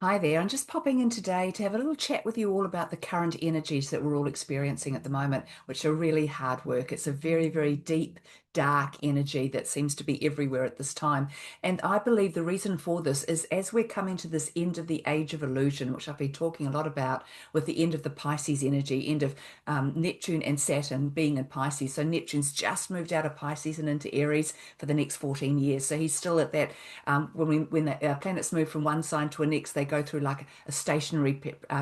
Hi there. I'm just popping in today to have a little chat with you all about the current energies that we're all experiencing at the moment, which are really hard work. It's a very, very deep, dark energy that seems to be everywhere at this time. And I believe the reason for this is as we're coming to this end of the age of illusion, which I've been talking a lot about with the end of the Pisces energy, end of Neptune and Saturn being in Pisces. So Neptune's just moved out of Pisces and into Aries for the next 14 years. So he's still at that when the planets move from one sign to a next, they go through like a stationary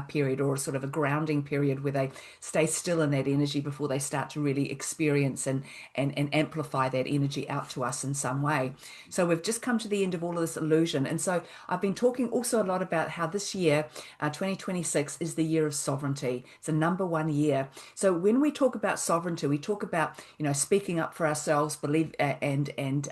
period or sort of a grounding period where they stay still in that energy before they start to really experience and amplify that energy out to us in some way. So we've just come to the end of all of this illusion. And so I've been talking also a lot about how this year, 2026, is the year of sovereignty. It's a number one year. So when we talk about sovereignty, we talk about, speaking up for ourselves, believe and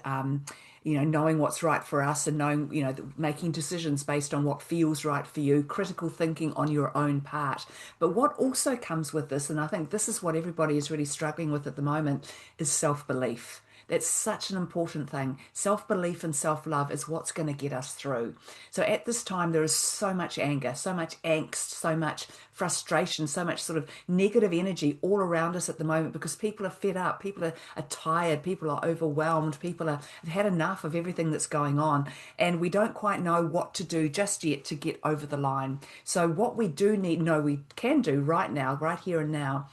knowing what's right for us and knowing, making decisions based on what feels right for you, critical thinking on your own part. But what also comes with this, and I think this is what everybody is really struggling with at the moment, is self-belief. That's such an important thing. Self belief and self love is what's going to get us through. So at this time, there is so much anger, so much angst, so much frustration, so much sort of negative energy all around us at the moment because people are fed up, people are tired, people are overwhelmed, people have had enough of everything that's going on. And we don't quite know what to do just yet to get over the line. So, what we do need, know we can do right now, right here and now,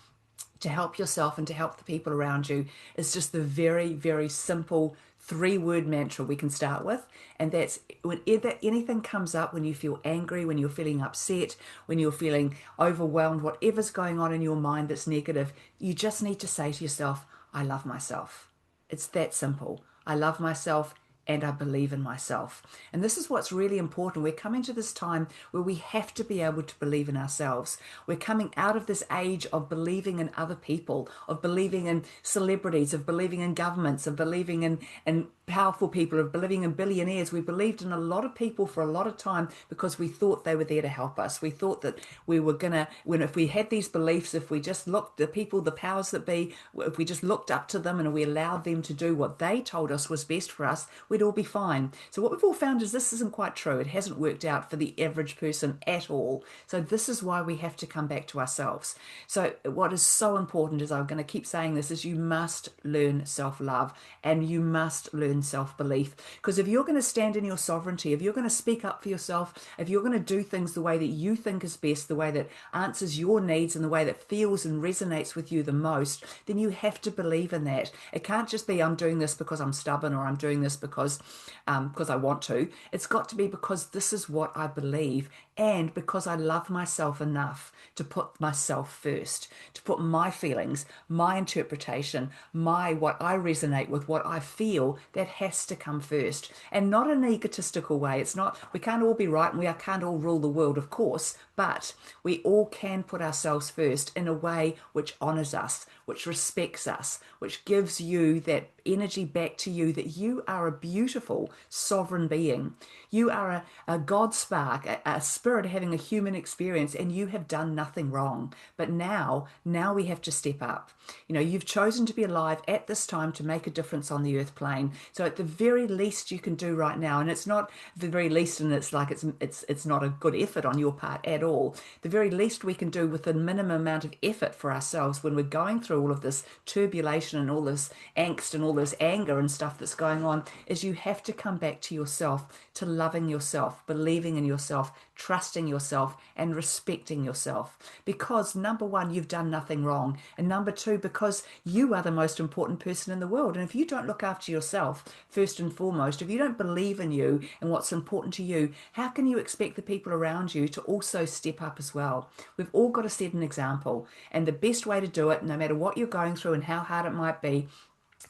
to help yourself and to help the people around you is just the very, very simple three-word mantra we can start with. And that's whenever anything comes up, when you feel angry, when you're feeling upset, when you're feeling overwhelmed, whatever's going on in your mind that's negative, you just need to say to yourself, I love myself. It's that simple. I love myself and I believe in myself. And this is what's really important. We're coming to this time where we have to be able to believe in ourselves. We're coming out of this age of believing in other people, of believing in celebrities, of believing in governments, of believing in powerful people, of believing in billionaires. We believed in a lot of people for a lot of time because we thought they were there to help us. We thought that we were gonna, when if we had these beliefs, if we just looked the people, the powers that be, if we just looked up to them and we allowed them to do what they told us was best for us, we'd all be fine. So what we've all found is this isn't quite true. It hasn't worked out for the average person at all. So this is why we have to come back to ourselves. So what is so important is I'm going to keep saying this is you must learn self-love and you must learn self-belief. Because if you're going to stand in your sovereignty, if you're going to speak up for yourself, if you're going to do things the way that you think is best, the way that answers your needs and the way that feels and resonates with you the most, then you have to believe in that. It can't just be I'm doing this because I'm stubborn or I'm doing this because I want to. It's got to be because this is what I believe and because I love myself enough to put myself first, to put my feelings, my interpretation, my what I resonate with, what I feel, that has to come first. And not in an egotistical way. It's not, we can't all be right and we can't all rule the world, of course, but we all can put ourselves first in a way which honors us, which respects us, which gives you that energy back to you that you are a beautiful, sovereign being. You are a God spark, a spirit having a human experience, and you have done nothing wrong. But now we have to step up. You've chosen to be alive at this time to make a difference on the earth plane. So at the very least you can do right now, and it's not the very least, and it's like it's not a good effort on your part at all. The very least we can do with the minimum amount of effort for ourselves when we're going through all of this turbulation and all this angst and all this anger and stuff that's going on is you have to come back to yourself, to loving yourself, believing in yourself, trusting yourself, and respecting yourself. Because number one, you've done nothing wrong. And number two, because you are the most important person in the world. And if you don't look after yourself, first and foremost, if you don't believe in you and what's important to you, how can you expect the people around you to also step up as well? We've all got to set an example. And the best way to do it, no matter what you're going through and how hard it might be,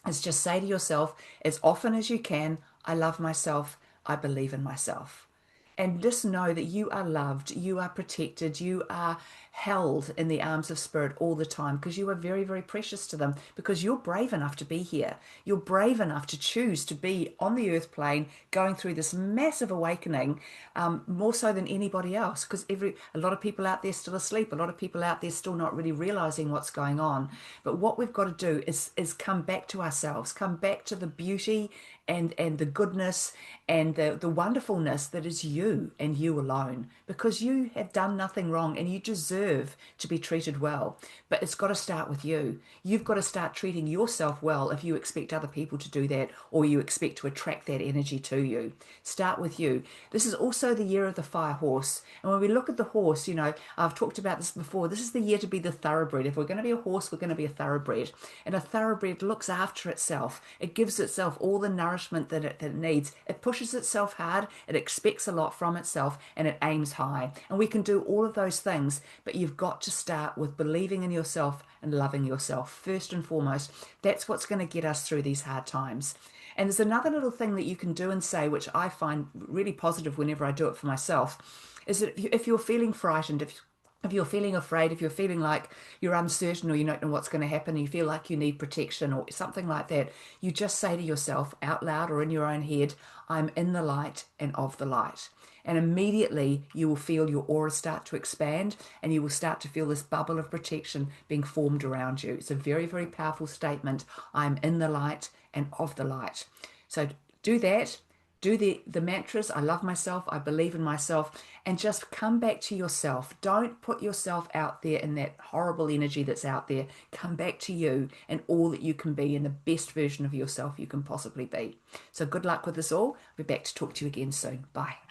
is just say to yourself as often as you can, I love myself, I believe in myself. And just know that you are loved, you are protected, you are held in the arms of spirit all the time because you are very, very precious to them because you're brave enough to be here. You're brave enough to choose to be on the earth plane going through this massive awakening, more so than anybody else because a lot of people out there still asleep, a lot of people out there still not really realizing what's going on. But what we've got to do is come back to ourselves, come back to the beauty and the goodness and the wonderfulness that is you and you alone, because you have done nothing wrong and you deserve to be treated well. But it's got to start with you. You've got to start treating yourself well if you expect other people to do that, or you expect to attract that energy to you. Start with you. This is also the year of the fire horse. And when we look at the horse, I've talked about this before. This is the year to be the thoroughbred. If we're going to be a horse, we're going to be a thoroughbred. And a thoroughbred looks after itself. It gives itself all the nourishment that it needs. It pushes itself hard. It expects a lot from itself, and it aims high. And we can do all of those things, but you've got to start with believing in yourself and loving yourself first and foremost. That's what's going to get us through these hard times. And there's another little thing that you can do and say, which I find really positive whenever I do it for myself, is that if you're feeling frightened, if you're feeling afraid, if you're feeling like you're uncertain or you don't know what's going to happen, and you feel like you need protection or something like that, you just say to yourself out loud or in your own head, I'm in the light and of the light. And immediately you will feel your aura start to expand, and you will start to feel this bubble of protection being formed around you. It's a very, very powerful statement. I'm in the light and of the light. So do that. Do the mantras. I love myself. I believe in myself. And just come back to yourself. Don't put yourself out there in that horrible energy that's out there. Come back to you and all that you can be, and the best version of yourself you can possibly be. So good luck with this all. I'll be back to talk to you again soon. Bye.